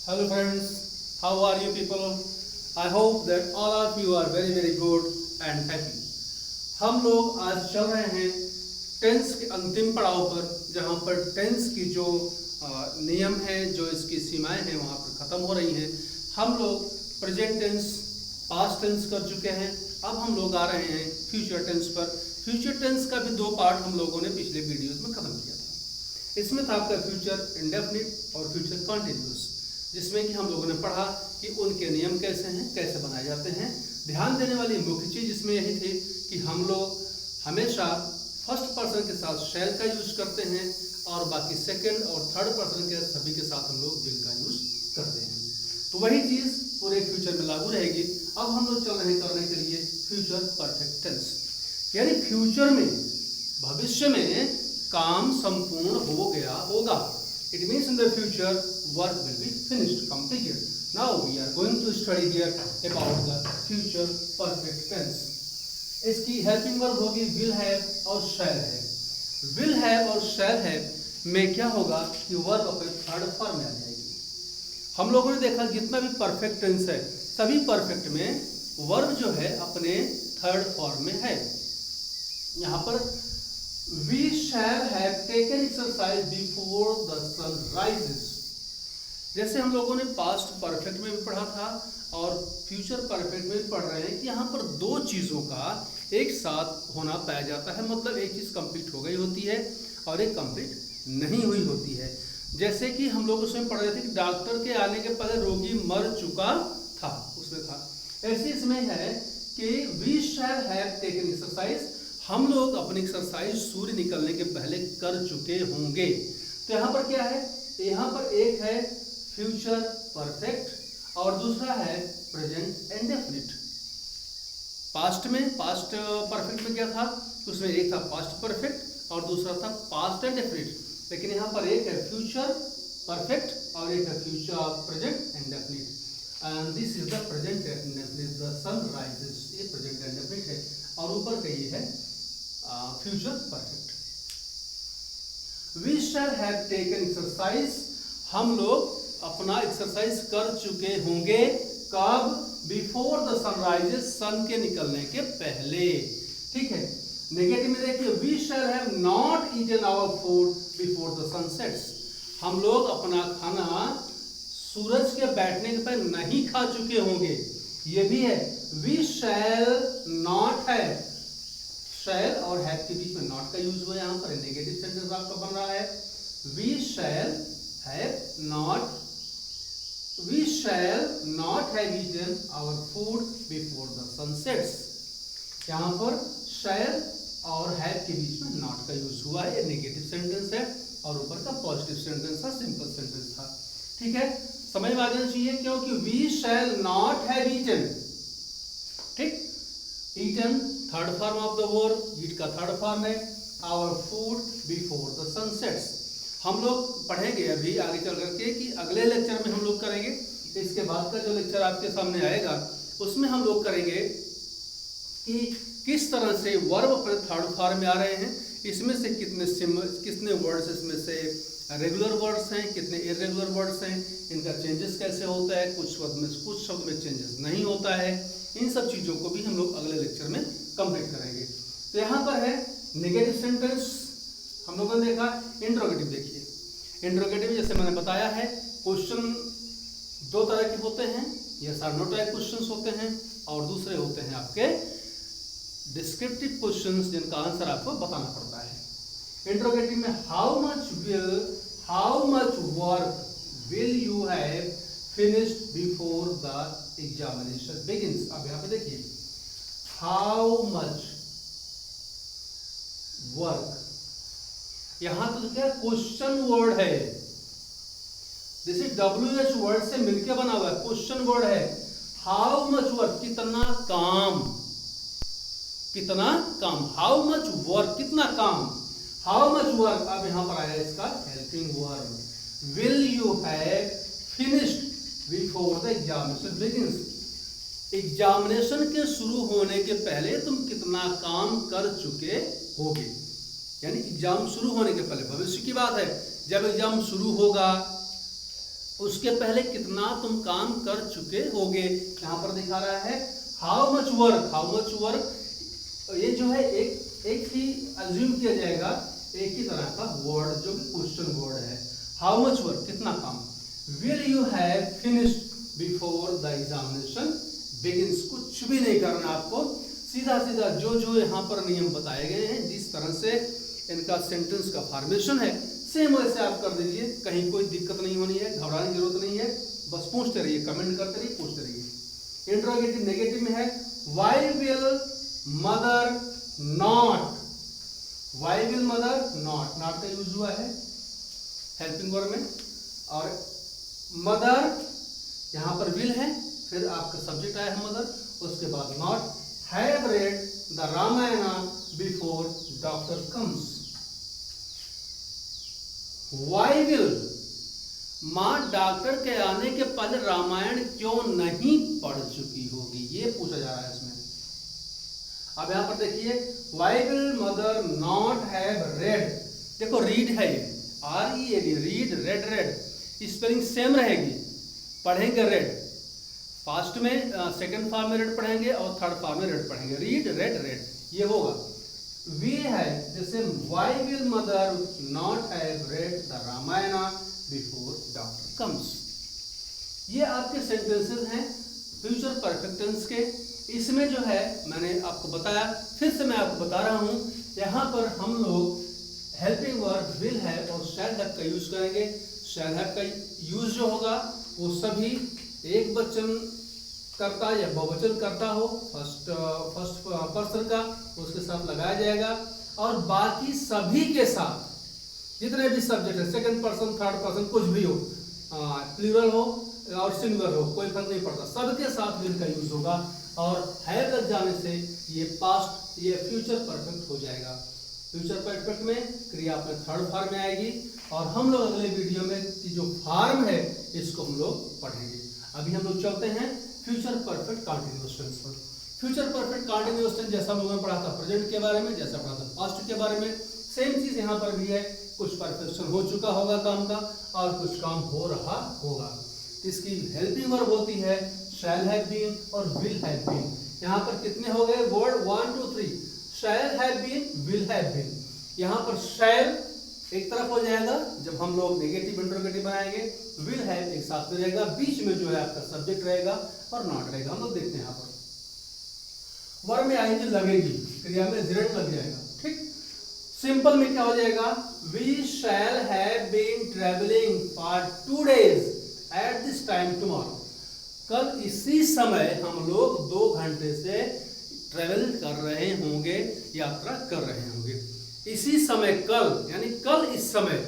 Hello friends, how are you people? I hope that all of you are very good and happy. हम लोग आज चल रहे हैं टेंस के अंतिम पड़ाव पर, जहाँ पर टेंस की जो नियम है, जो इसकी सीमाएं हैं वहाँ पर ख़त्म हो रही हैं। हम लोग प्रेजेंट टेंस, पास्ट टेंस कर चुके हैं। अब हम लोग आ रहे हैं फ्यूचर टेंस पर। फ्यूचर टेंस का भी 2 पार्ट हम लोगों ने पिछले वीडियोस में ख़त्म किया था। इसमें था आपका फ्यूचर इंडेफिनिट और फ्यूचर कंटिन्यूस, जिसमें कि हम लोगों ने पढ़ा कि उनके नियम कैसे हैं, कैसे बनाए जाते हैं। ध्यान देने वाली मुख्य चीज़ इसमें यही थी कि हम लोग हमेशा फर्स्ट पर्सन के साथ शैल का यूज करते हैं और बाकी सेकंड और थर्ड पर्सन के सभी के साथ हम लोग विल का यूज करते हैं। तो वही चीज़ पूरे फ्यूचर में लागू रहेगी। अब हम लोग चल रहे हैं करने के लिए फ्यूचर परफेक्ट टेंस, यानी फ्यूचर में, भविष्य में काम संपूर्ण हो गया होगा। It means in the future work will be finished, completed. Now we are going to study here about the future perfect tense. इसकी हेल्पिंग वर्ब होगी will have और shall have. Will have और shall have में क्या होगा कि verb अपने third form में आ जाएगी। हम लोगों ने देखा जितना भी परफेक्ट टेंस है सभी परफेक्ट में वर्ब जो है अपने थर्ड फॉर्म में है। यहाँ पर We shall have taken exercise before the sun rises. जैसे हम लोगों ने पास्ट परफेक्ट में भी पढ़ा था और फ्यूचर परफेक्ट में भी पढ़ रहे हैं कि यहाँ पर 2 चीज़ों का एक साथ होना पाया जाता है। मतलब एक चीज़ कंप्लीट हो गई होती है और एक कंप्लीट नहीं हुई होती है। जैसे कि हम लोग उसमें पढ़ रहे थे कि डॉक्टर के आने के पहले रोगी मर चुका था, उसमें था। ऐसे इसमें है कि we shall have taken exercise, हम लोग अपनी एक्सरसाइज सूर्य निकलने के पहले कर चुके होंगे। तो यहाँ पर क्या है, यहाँ पर एक है फ्यूचर परफेक्ट और दूसरा है प्रेजेंट इंडेफिनिट। पास्ट में, पास्ट परफेक्ट में क्या था, उसमें एक था पास्ट परफेक्ट और दूसरा था पास्ट इंडेफिनिट। लेकिन यहाँ पर एक है फ्यूचर परफेक्ट और एक है future present indefinite. And this is the present indefinite, the sun rises, ये प्रेजेंट इंडेफिनिट है और ऊपर का ये है future perfect. We shall have taken exercise, हम लोग अपना एक्सरसाइज कर चुके होंगे। कब? बिफोर द सनराइजेस, सन के निकलने के पहले। ठीक है। नेगेटिव में देखिए we shall have not eaten our food before the sun sets, हम लोग अपना खाना सूरज के बैठने के पहले नहीं खा चुके होंगे। ये भी है we shall not have, शैल और हैव के बीच में नॉट का यूज हुआ। यहाँ पर नेगेटिव सेंटेंस आपका बन रहा है we shall not have eaten our food before the sun sets। यहाँ पर शैल और हैव के बीच में नॉट का यूज हुआ है। ये नेगेटिव सेंटेंस है और ऊपर का पॉजिटिव सेंटेंस था, सिंपल सेंटेंस था। ठीक है, समझ में आ जाना चाहिए क्योंकि we shall not have eaten, ठीक, eaten third form of the verb, eat का थर्ड फॉर्म है, our food before the sunsets. हम लोग पढ़ेंगे अभी आगे चल करके कि अगले लेक्चर में हम लोग करेंगे, इसके बाद का जो लेक्चर आपके सामने आएगा उसमें हम लोग करेंगे कि किस तरह से वर्ब अपने थर्ड फॉर्म में आ रहे हैं, इसमें से कितने वर्ड्स इसमें से रेगुलर वर्ड्स हैं, कितने इरेगुलर वर्ड्स हैं, इनका चेंजेस कैसे होता है, कुछ शब्द में चेंजेस नहीं होता है। इन सब चीज़ों को भी हम लोग अगले लेक्चर में कंप्लीट करेंगे। तो यहाँ पर है नेगेटिव सेंटेंस, हम लोगों ने देखा। इंट्रोगेटिव देखिए, इंट्रोगेटिव जैसे मैंने बताया है क्वेश्चन 2 तरह के होते हैं, यस और नो टाइप क्वेश्चंस होते हैं और दूसरे होते हैं आपके डिस्क्रिप्टिव क्वेश्चंस जिनका आंसर आपको बताना पड़ता है। इंट्रोगेटिव में how much work will you have finished before the examination begins. अब यहाँ पे देखिए हाउ मच वर्क, यहां तो क्या क्वेश्चन वर्ड है, दिस इज WH वर्ड से मिलकर बना हुआ है, क्वेश्चन वर्ड है। हाउ मच वर्क, कितना काम, कितना काम, हाउ मच वर्क, कितना काम, हाउ मच वर्क। अब यहां पर आया इसका helping word, will you have finished before the examination begins, examination के शुरू होने के पहले तुम कितना काम कर चुके होगे। यानी एग्जाम शुरू होने के पहले, भविष्य की बात है, जब एग्जाम शुरू होगा उसके पहले कितना तुम काम कर चुके होगे। यहाँ पर दिखा रहा है how much work, how much work. ये जो है एक ही अज्यूम किया जाएगा, एक ही तरह का वर्ड जो कि क्वेश्चन वर्ड है। हाउ मच वर्क, कितना काम। Will you have finished before the examination begins, कुछ भी नहीं करना आपको, सीधा सीधा जो जो यहाँ पर नियम बताए गए हैं, जिस तरह से इनका सेंटेंस का फॉर्मेशन है, सेम वैसे आप कर दीजिए। कहीं कोई दिक्कत नहीं होनी है, घबराने की जरूरत नहीं है, बस पूछते रहिए, कमेंट करते रहिए, पूछते रहिए। इंट्रोगेटिव नेगेटिव में है why will mother not, why will mother not, not का यूज हुआ है हेल्पिंग वर्ब में, और मदर यहाँ पर विल है, फिर आपका सब्जेक्ट आया है मदर, उसके बाद not, have read the Ramayana before doctor comes. Why will, माँ डॉक्टर के आने के पहले रामायण क्यों नहीं पढ़ चुकी होगी, ये पूछा जा रहा है इसमें। अब यहां पर देखिए Why will mother not have read, देखो रीड है ये, READ, read, red, red, spelling same रहेगी, पढ़ेंगे रेड, फर्स्ट में सेकंड फॉर्म में रेड पढ़ेंगे और थर्ड फॉर्म में रेड पढ़ेंगे, रीड, रेड, रेड, ये होगा। वी है जैसे why will mother not have read the Ramayana before doctor comes. ये आपके सेंटेंसेस हैं फ्यूचर परफेक्ट टेंस के। इसमें जो है मैंने आपको बताया, फिर से मैं आपको बता रहा हूं, यहाँ पर हम लोग हेल्पिंग वर्ब विल है और शैल हैव का यूज करेंगे। शैल हैव का यूज जो होगा वो सभी एक वचन करता या बहुवचन करता हो, फर्स्ट पर्सन का, उसके साथ लगाया जाएगा, और बाकी सभी के साथ जितने भी सब्जेक्ट है, सेकंड पर्सन, थर्ड पर्सन, कुछ भी हो, प्लूरल हो और सिंगुलर हो, कोई फर्क नहीं पड़ता, सबके साथ विल का यूज होगा। और हैव लग जाने से ये पास्ट, ये फ्यूचर परफेक्ट हो जाएगा। फ्यूचर परफेक्ट में क्रिया अपने थर्ड फॉर्म में आएगी, और हम लोग अगले वीडियो में जो फॉर्म है इसको हम लोग पढ़ेंगे। अभी हम लोग चलते हैं फ्यूचर परफेक्ट कंटीन्यूअस टेंस पर। फ्यूचर परफेक्ट कंटीन्यूअस टेंस जैसा हम लोगों ने पढ़ा था प्रेजेंट के बारे में, जैसा पढ़ा था पास्ट के बारे में, सेम चीज यहाँ पर भी है। कुछ परफेक्शन हो चुका होगा काम का और कुछ काम हो रहा होगा। इसकी हेल्पिंग वर्ब होती है शैल हैव बीन और विल हैव बीन। यहाँ पर कितने हो गए word, 1 2 3, shall have been, will have been. यहाँ पर शैल एक तरफ हो जाएगा जब हम लोग नेगेटिव इंट्रोगेटिव बनाएंगे, विल हैव एक साथ में रहेगा, बीच में जो है आपका सब्जेक्ट रहेगा और नॉट रहेगा। हम लोग देखते हैं यहाँ पर वर्ब में आएंगे लगेगी, क्रिया में जेड लग जाएगा, ठीक। सिंपल में क्या हो जाएगा, we shall have been travelling for 2 days at this time tomorrow. कल इसी समय हम लोग 2 घंटे से ट्रेवल कर रहे होंगे, यात्रा कर रहे होंगे। इसी समय कल, यानी कल इस समय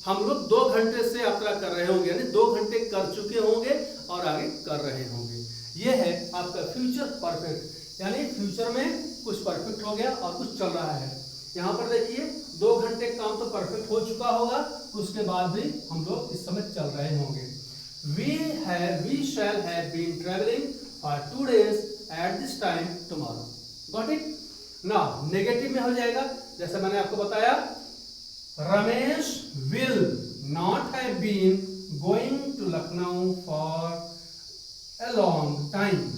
हम लोग 2 घंटे से यात्रा कर रहे होंगे, यानी 2 घंटे कर चुके होंगे और आगे कर रहे होंगे। यह है आपका फ्यूचर परफेक्ट, यानी फ्यूचर में कुछ परफेक्ट हो गया और कुछ चल रहा है। यहाँ पर देखिए 2 घंटे काम तो परफेक्ट हो चुका होगा, उसके बाद भी हम लोग इस समय चल रहे होंगे। We shall have been travelling for 2 days at this time tomorrow. Got it? Now negative में हो जाएगा, जैसे मैंने आपको बताया, Ramesh will not have been going to Lucknow for a long time.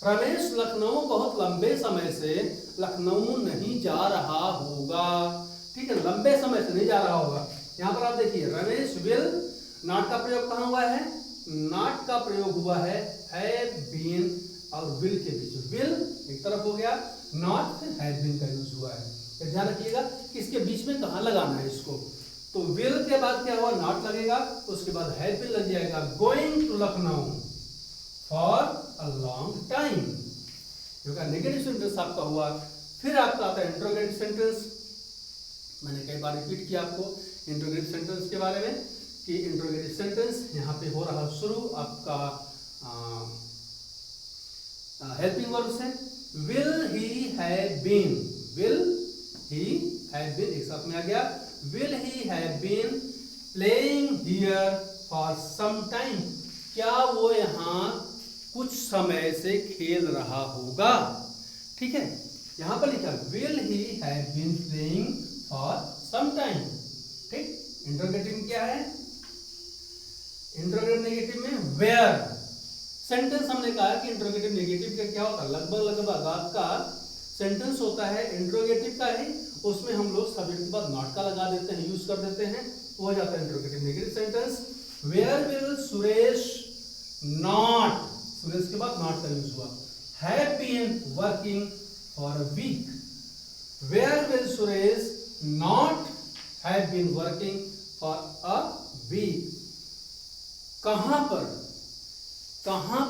Ramesh Lucknow बहुत लंबे समय से लखनऊ नहीं जा रहा होगा, ठीक है, लंबे समय से नहीं जा रहा होगा। यहां पर आप देखिए रमेश विल, नॉट का प्रयोग कहां हुआ है, नॉट का प्रयोग हुआ है हैव बीन और विल के बीच। विल एक तरफ हो गया, नॉट फिर हैव बीन का यूज हुआ है। ध्यान रखिएगा कि इसके बीच में कहां लगाना है इसको। तो विल के बाद क्या हुआ, नॉट लगेगा, उसके बाद हैव बीन लग जाएगा, going to Lucknow for a long time, क्योंकि नेगेटिव सेंटेंस आपका हुआ। फिर आपका आता है इंट्रोगेटिव सेंटेंस। मैंने कई बार रिपीट किया आपको इंट्रोगेटिव सेंटेंस के बारे में कि इंट्रोगेटिव सेंटेंस यहाँ पे हो रहा शुरू आपका हेल्पिंग वर्ब से। Will he have been, will he have been एक साथ में आ गया, will he have been playing here for some time, क्या वो यहाँ कुछ समय से खेल रहा होगा, ठीक है। यहां पर लिखा will he have been playing for some time, ठीक। इंट्रोगेटिव क्या है, इंट्रोगेटिव नेगेटिव में वेयर। सेंटेंस हमने कहा कि इंट्रोगेटिव नेगेटिव का क्या होता है, लगभग आपका सेंटेंस होता है इंट्रोगेटिव का ही, उसमें हम लोग सब्जेक्ट के बाद नॉट का लगा देते हैं, यूज कर देते हैं, वो हो जाता है interrogative negative sentence. Where will Suresh not, Suresh के बाद नॉट का यूज हुआ, have been working for a week. Where will Suresh not have been working for a week. कहां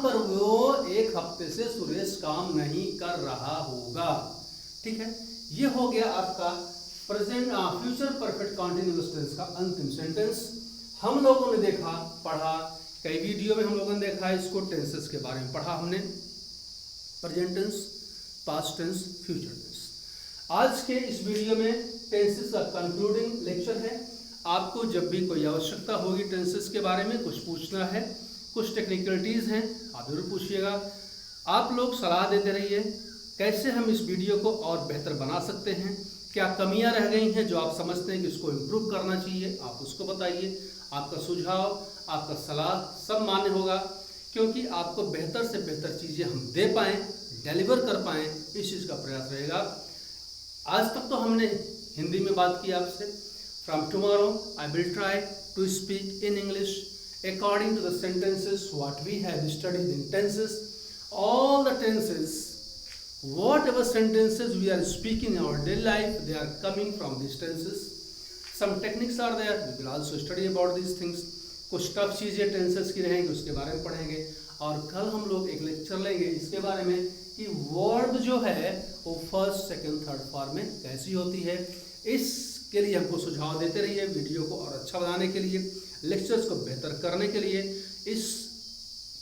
पर वो एक हफ्ते से सुरेश काम नहीं कर रहा होगा। ठीक है, ये हो गया आपका present future perfect continuous tense का अंतिम सेंटेंस। हम लोगों ने देखा, पढ़ा, कई वीडियो में हम लोगों ने देखा इसको, टेंसेस के बारे में पढ़ा हमने, present tense, past tense, future tense. आज के इस वीडियो में टेंसेस का कंक्लूडिंग लेक्चर है। आपको जब भी कोई आवश्यकता होगी टेंसेस के बारे में, कुछ पूछना है, कुछ टेक्निकलिटीज हैं, आप जरूर पूछिएगा। आप लोग सलाह देते रहिए कैसे हम इस वीडियो को और बेहतर बना सकते हैं, क्या कमियां रह गई हैं जो आप समझते हैं कि इसको इम्प्रूव करना चाहिए, आप उसको बताइए। आपका सुझाव, आपका सलाह सब मान्य होगा, क्योंकि आपको बेहतर से बेहतर चीज़ें हम दे पाएँ, डिलीवर कर पाएँ, इस चीज़ का प्रयास रहेगा। आज तक तो हमने हिंदी में बात की आपसे। From tomorrow I will try to speak in English according to the sentences what we have studied in tenses. All the tenses, whatever sentences we are speaking in our daily life, they are coming from these tenses. Some techniques are there, we will also study about these things. कुछ tough चीज़ें tenses की रहेंगी, उसके बारे में पढ़ेंगे। और कल हम लोग एक लेक्चर लेंगे इसके बारे में कि वर्ब जो है वो फर्स्ट, सेकंड, थर्ड फॉर्म में कैसी होती है। इसके लिए हमको सुझाव देते रहिए, वीडियो को और अच्छा बनाने के लिए, लेक्चर्स को बेहतर करने के लिए। इस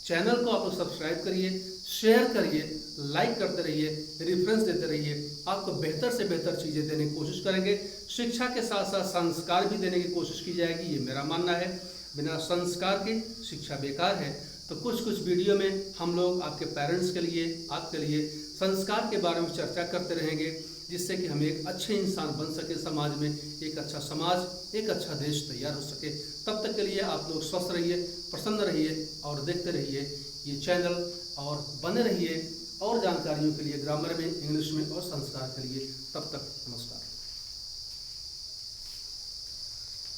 चैनल को आप लोग सब्सक्राइब करिए, शेयर करिए, लाइक करते रहिए, रेफरेंस देते रहिए। आपको बेहतर से बेहतर चीज़ें देने की कोशिश करेंगे। शिक्षा के साथ साथ संस्कार भी देने की कोशिश की जाएगी, ये मेरा मानना है। बिना संस्कार के शिक्षा बेकार है। तो कुछ कुछ वीडियो में हम लोग आपके पेरेंट्स के लिए, आपके लिए संस्कार के बारे में चर्चा करते रहेंगे, जिससे कि हम एक अच्छे इंसान बन सके, समाज में एक अच्छा समाज, एक अच्छा देश तैयार हो सके। तब तक के लिए आप लोग स्वस्थ रहिए, प्रसन्न रहिए और देखते रहिए ये चैनल, और बने रहिए और जानकारियों के लिए ग्रामर में, इंग्लिश में और संस्कार के लिए। तब तक नमस्कार।